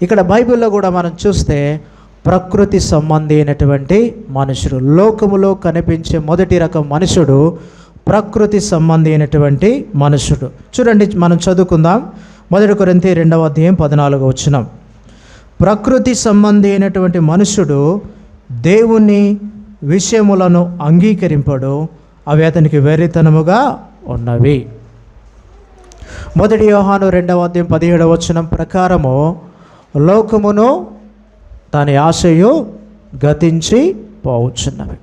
ఇక్కడ బైబిల్లో కూడా మనం చూస్తే ప్రకృతి సంబంధి అయినటువంటి మనుషుడు, లోకములో కనిపించే మొదటి రకం మనుషుడు ప్రకృతి సంబంధి అయినటువంటి మనుషుడు. చూడండి, మనం చదువుకుందాం. 1 కొరింథీ 2:14 ప్రకృతి సంబంధి అయినటువంటి మనుషుడు దేవుని విషయములను అంగీకరింపడు, అవి అతనికి వెర్రితనముగా ఉన్నవి. 1 యోహాను 2:17 ప్రకారము లోకమును దాని ఆశయు గతించి పోవచ్చున్నవి.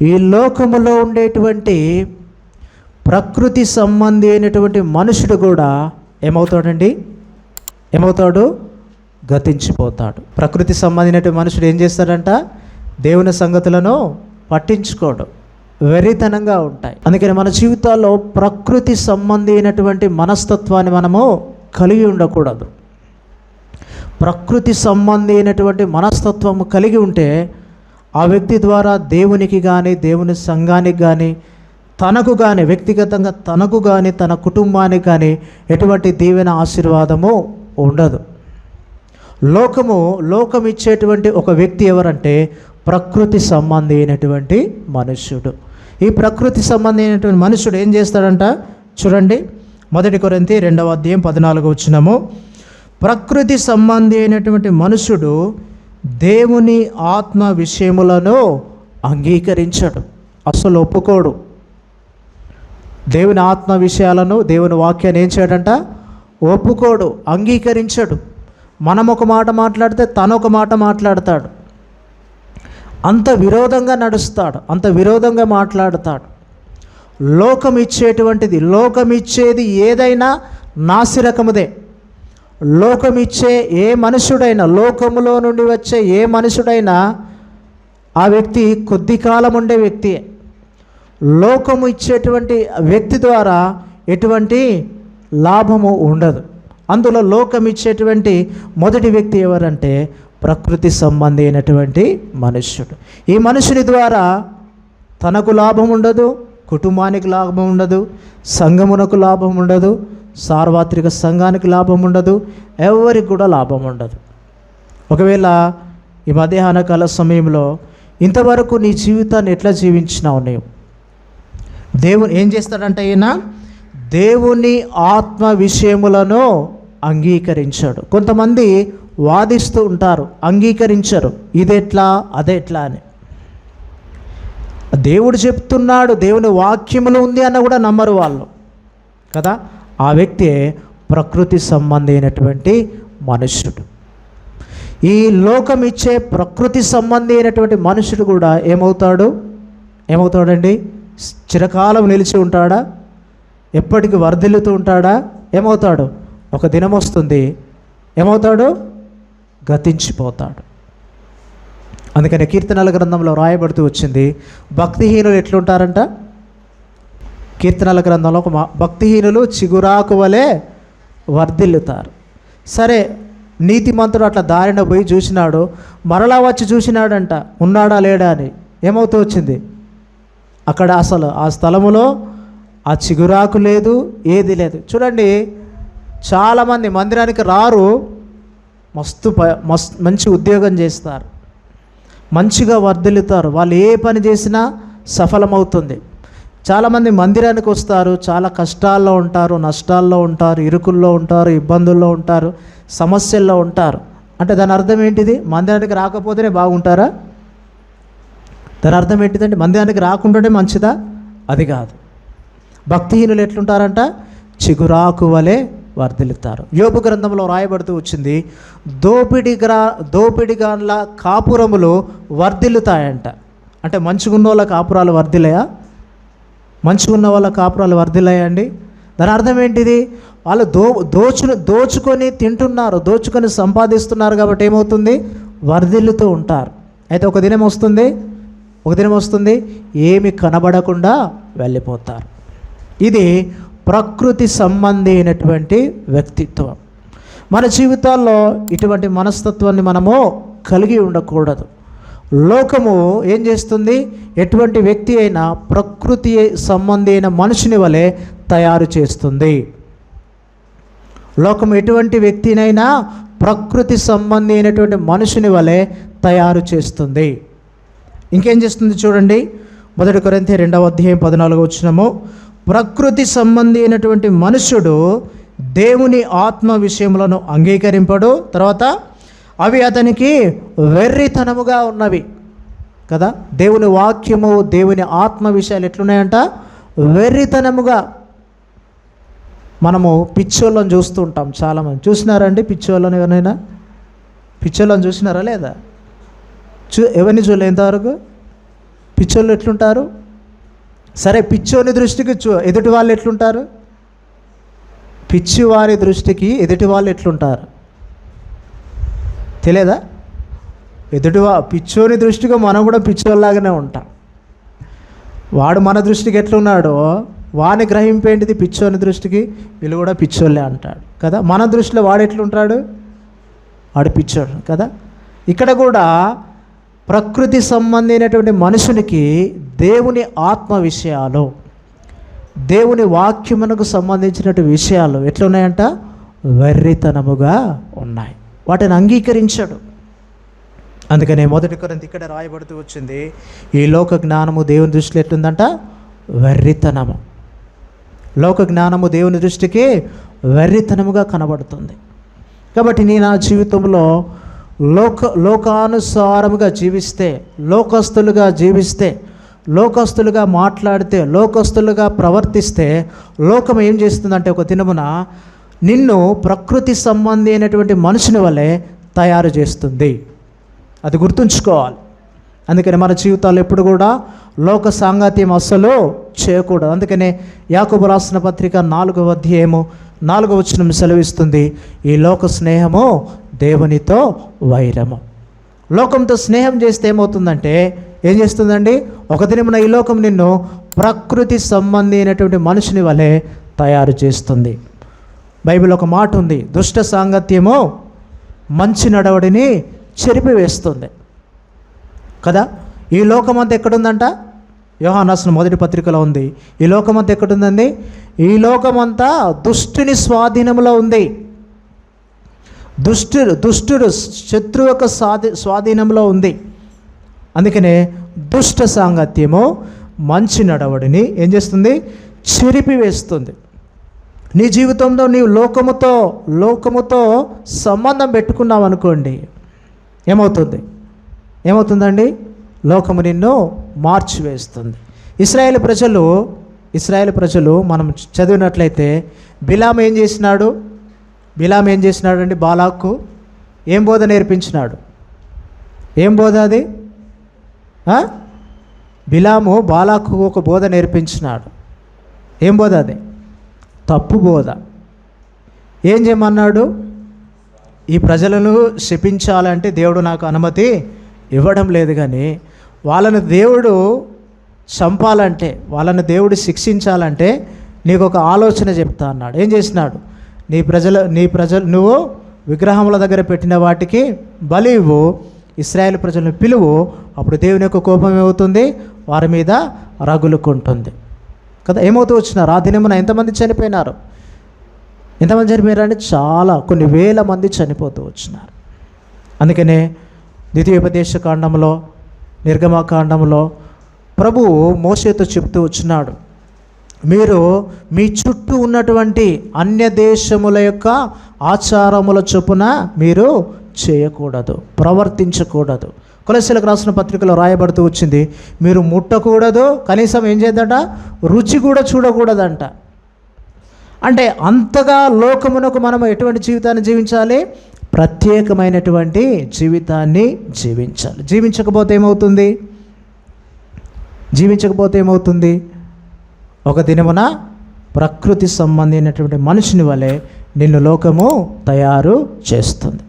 ఈ లోకములో ఉండేటువంటి ప్రకృతి సంబంధి అయినటువంటి మనుషుడు కూడా ఏమవుతాడు? గతించిపోతాడు. ప్రకృతి సంబంధించినటువంటి మనుషుడు ఏం చేస్తాడంట? దేవుని సంగతులను పట్టించుకోడు, వెర్రితనంగా ఉంటాయి. అందుకని మన జీవితాల్లో ప్రకృతి సంబంధి అయినటువంటి మనస్తత్వాన్ని మనము కలిగి ఉండకూడదు. ప్రకృతి సంబంధి అయినటువంటి మనస్తత్వము కలిగి ఉంటే ఆ వ్యక్తి ద్వారా దేవునికి కానీ, దేవుని సంఘానికి కానీ, తనకు కానీ, వ్యక్తిగతంగా తనకు కానీ, తన కుటుంబానికి కానీ ఎటువంటి దీవెన ఆశీర్వాదము ఉండదు. లోకం ఇచ్చేటువంటి ఒక వ్యక్తి ఎవరంటే ప్రకృతి సంబంధి అయినటువంటి మనుష్యుడు. ఈ ప్రకృతి సంబంధి అయినటువంటి మనుష్యుడు ఏం చేస్తాడంట? చూడండి, 1 కొరింథీ 2:14 ప్రకృతి సంబంధి అయినటువంటి మనుషుడు దేవుని ఆత్మ విషయములను అంగీకరించడు, అసలు ఒప్పుకోడు. దేవుని ఆత్మ విషయాలను, దేవుని వాక్యాన్ని ఏం చేయడంట? ఒప్పుకోడు, అంగీకరించడు. మనం ఒక మాట మాట్లాడితే తను ఒక మాట మాట్లాడతాడు. అంత విరోధంగా నడుస్తాడు, అంత విరోధంగా మాట్లాడతాడు. లోకం ఇచ్చేది ఏదైనా నాసిరకముదే. లోకమిచ్చే ఏ మనుషుడైనా, లోకములో నుండి వచ్చే ఏ మనుషుడైనా ఆ వ్యక్తి కొద్ది కాలం ఉండే వ్యక్తియే. లోకము ఇచ్చేటువంటి వ్యక్తి ద్వారా ఎటువంటి లాభము ఉండదు. అందులో లోకం ఇచ్చేటువంటి మొదటి వ్యక్తి ఎవరంటే ప్రకృతి సంబంధి అయినటువంటి మనుష్యుడు. ఈ మనుషుని ద్వారా తనకు లాభం ఉండదు, కుటుంబానికి లాభం ఉండదు, సంఘమునకు లాభం ఉండదు, సార్వత్రిక సంఘానికి లాభం ఉండదు, ఎవరికి కూడా లాభం ఉండదు. ఒకవేళ ఈ మధ్యాహ్న కాల సమయంలో ఇంతవరకు నీ జీవితాన్ని ఎట్లా జీవించినావు? నీవు దేవుని ఏం చేస్తాడంటే ఈయన దేవుని ఆత్మ విషయములను అంగీకరించాడు. కొంతమంది వాదిస్తూ ఉంటారు, అంగీకరించరు, ఇదెట్లా అదెట్లా అని. దేవుడు చెప్తున్నాడు, దేవుని వాక్యములు ఉంది అన్న కూడా నమ్మరు వాళ్ళు కదా. ఆ వ్యక్తి ప్రకృతి సంబంధి అయినటువంటి మనుష్యుడు. ఈ లోకం ఇచ్చే ప్రకృతి సంబంధి అయినటువంటి మనుషుడు కూడా ఏమవుతాడండి? చిరకాలం నిలిచి ఉంటాడా? ఎప్పటికీ వర్ధిల్లుతూ ఉంటాడా? ఏమవుతాడు? ఒక దినం వస్తుంది, ఏమవుతాడు? గతించిపోతాడు. అందుకని కీర్తనల గ్రంథంలో రాయబడుతూ వచ్చింది, భక్తిహీనులు ఎట్లుంటారంట? కీర్తనల గ్రంథంలో భక్తిహీనులు చిగురాకు వలె వర్ధిల్లుతారు. సరే, నీతిమంతుడు అట్లా దారిన పోయి చూసినాడు, మరలా వచ్చి చూసినాడంట, ఉన్నాడా లేడా అని. ఏమవుతూ వచ్చింది? అక్కడ అసలు ఆ స్థలములో ఆ చిగురాకు లేదు, ఏది లేదు. చూడండి, చాలామంది మందిరానికి రారు, మంచి ఉద్యోగం చేస్తారు, మంచిగా వర్ధిల్లుతారు, వాళ్ళు ఏ పని చేసినా సఫలమవుతుంది. చాలామంది మందిరానికి వస్తారు, చాలా కష్టాల్లో ఉంటారు, నష్టాల్లో ఉంటారు, ఇరుకుల్లో ఉంటారు, ఇబ్బందుల్లో ఉంటారు, సమస్యల్లో ఉంటారు. అంటే దాని అర్థం ఏంటిది? మందిరానికి రాకపోతేనే బాగుంటారా? దాని అర్థం ఏంటిదంటే మందిరానికి రాకుండానే మంచిదా? అది కాదు. భక్తిహీనులు ఎట్లుంటారంట? చిగురాకు వలె వర్ధిల్లుతారు. యోబు గ్రంథంలో రాయబడుతూ వచ్చింది, దోపిడిగాన్ల కాపురములు వర్ధిల్లుతాయంట. అంటే మంచిగున్న వాళ్ళ కాపురాలు వర్ధిల్లయా? మంచిగున్న వాళ్ళ కాపురాలు వర్ధిల్లయండి. దాని అర్థం ఏంటిది? వాళ్ళు దోచుకొని తింటున్నారు, దోచుకొని సంపాదిస్తున్నారు కాబట్టి ఏమవుతుంది? వర్ధిల్లుతూ ఉంటారు. అయితే ఒక దినం వస్తుంది ఏమి కనబడకుండా వెళ్ళిపోతారు. ఇది ప్రకృతి సంబంధి అయినటువంటి వ్యక్తిత్వం. మన జీవితాల్లో ఇటువంటి మనస్తత్వాన్ని మనము కలిగి ఉండకూడదు. లోకము ఏం చేస్తుంది? ఎటువంటి వ్యక్తి అయినా ప్రకృతి సంబంధి అయిన మనిషిని వలె తయారు చేస్తుంది. లోకం ఎటువంటి వ్యక్తినైనా ప్రకృతి సంబంధి అయినటువంటి మనుషుని వలె తయారు చేస్తుంది. ఇంకేం చేస్తుంది చూడండి, 1 కొరింథీ 2:14 ప్రకృతి సంబంధి అయినటువంటి మనుషుడు దేవుని ఆత్మ విషయములను అంగీకరింపడు, తర్వాత అవి అతనికి వెర్రితనముగా ఉన్నవి కదా. దేవుని వాక్యము, దేవుని ఆత్మ విషయాలు ఎట్లున్నాయంట? వెర్రితనముగా. మనము పిచ్చోళ్ళని చూస్తూ ఉంటాం చాలామంది. చూసినారండి పిచ్చోళ్ళని? ఎవరైనా పిచ్చోళ్ళని చూసినారా లేదా? ఎవరిని చూడలే ఇంతవరకు? పిచ్చోళ్ళు ఎట్లుంటారు? సరే, పిచ్చోని దృష్టికి ఎదుటి వాళ్ళు ఎట్లుంటారు? పిచ్చివారి దృష్టికి ఎదుటి వాళ్ళు ఎట్లుంటారు తెలియదా? పిచ్చోని దృష్టికి మనం కూడా పిచ్చోళ్ళలాగానే ఉంటాం. వాడు మన దృష్టికి ఎట్లున్నాడో వాని గ్రహింపేంటిది పిచ్చోని దృష్టికి వీళ్ళు కూడా పిచ్చోళ్ళే అంటాడు కదా. మన దృష్టిలో వాడు ఎట్లుంటాడు? వాడు పిచ్చోడు కదా. ఇక్కడ కూడా ప్రకృతి సంబంధమైనటువంటి మనుషునికి దేవుని ఆత్మ విషయాలు, దేవుని వాక్యమునకు సంబంధించినటువంటి విషయాలు ఎట్లున్నాయంట? వెర్రితనముగా ఉన్నాయి. వాటిని అంగీకరించాడు. అందుకనే 1 కొరింథీ ఇక్కడ రాయబడుతూ వచ్చింది, ఈ లోక జ్ఞానము దేవుని దృష్టిలో ఎట్లుందంట? వెర్రితనము. లోక జ్ఞానము దేవుని దృష్టికి వెర్రితనముగా కనబడుతుంది. కాబట్టి నేను నా జీవితంలో లోకానుసారముగా జీవిస్తే, లోకస్తులుగా జీవిస్తే, లోకస్తులుగా మాట్లాడితే, లోకస్తులుగా ప్రవర్తిస్తే లోకం ఏం చేస్తుందంటే ఒక దినమున నిన్ను ప్రకృతి సంబంధి అయినటువంటి మనుషుని వలె తయారు చేస్తుంది. అది గుర్తుంచుకోవాలి. అందుకని మన జీవితాలు ఎప్పుడు కూడా లోక సాంగత్యం అస్సలు చేయకూడదు. అందుకనే యాకోబు రాసిన పత్రిక 4:4 సెలవిస్తుంది, ఈ లోక స్నేహము దేవునితో వైరము. లోకంతో స్నేహం చేస్తే ఏమవుతుందంటే, ఏం చేస్తుందండి? ఒక దినమున ఈ లోకం నిన్ను ప్రకృతి సంబంధి అయినటువంటి మనుషుని వలె తయారు చేస్తుంది. బైబిల్ ఒక మాట ఉంది, దుష్ట సాంగత్యము మంచి నడవడిని చెరిపివేస్తుంది కదా. ఈ లోకమంతా ఎక్కడుందంట? యోహాను రాసిన 1 పత్రికలో ఉంది. ఈ లోకమంతా ఎక్కడుందండి? ఈ లోకమంతా దుష్టుని స్వాధీనంలో ఉంది. దుష్టుడు శత్రువు యొక్క స్వాధీనంలో ఉంది. అందుకనే దుష్ట సాంగత్యము మంచి నడవడిని ఏం చేస్తుంది? చెరిపివేస్తుంది. నీ జీవితంలో నీవు లోకముతో సంబంధం పెట్టుకున్నావు అనుకోండి, ఏమవుతుందండి? లోకము నిన్ను మార్చివేస్తుంది. ఇశ్రాయేలు ప్రజలు మనం చదివినట్లయితే బిలాము ఏం చేసినాడు అండి? బాలాకు ఏం బోధ నేర్పించినాడు? ఏం బోధ అది? బిలాము బాలాకు ఒక బోధ నేర్పించినాడు. ఏం బోధ అది? తప్పు బోధ. ఏం చేయమన్నాడు? ఈ ప్రజలను శపించాలంటే దేవుడు నాకు అనుమతి ఇవ్వడం లేదు, కానీ వాళ్ళను దేవుడు చంపాలంటే, వాళ్ళను దేవుడు శిక్షించాలంటే నీకు ఒక ఆలోచన చెప్తా అన్నాడు. ఏం చేసినాడు? నీ ప్రజలు నువ్వు విగ్రహముల దగ్గర పెట్టిన వాటికి బలి ఇవ్వు, ఇశ్రాయేలు ప్రజలను పిలువు, అప్పుడు దేవుని యొక్క కోపం ఏమవుతుంది? వారి మీద రగులుకుంటుంది కదా. ఏమవుతూ వచ్చినారు? ఆ దినమున ఎంతమంది చనిపోయినారు? ఎంతమంది చనిపోయారంటే చాలా, కొన్ని వేల మంది చనిపోతూ వచ్చినారు. అందుకనే ద్వితీయోపదేశ కాండంలో, నిర్గమకాండంలో ప్రభువు మోషేతో చెప్తూ వచ్చినాడు, మీరు మీ చుట్టూ ఉన్నటువంటి అన్య దేశముల యొక్క ఆచారముల చొప్పున మీరు చేయకూడదు, ప్రవర్తించకూడదు. కొలస్సీలకు రాసిన పత్రికలో రాయబడుతూ వచ్చింది, మీరు ముట్టకూడదు, కనీసం ఏం చేద్దంట? రుచి కూడా చూడకూడదంట. అంటే అంతగా లోకమునకు మనం ఎటువంటి జీవితాన్ని జీవించాలి? ప్రత్యేకమైనటువంటి జీవితాన్ని జీవించాలి. జీవించకపోతే ఏమవుతుంది? ఒక దినమున ప్రకృతి సంబంధమైనటువంటి మనిషిని వలె నిన్ను లోకము తయారు చేస్తుంది.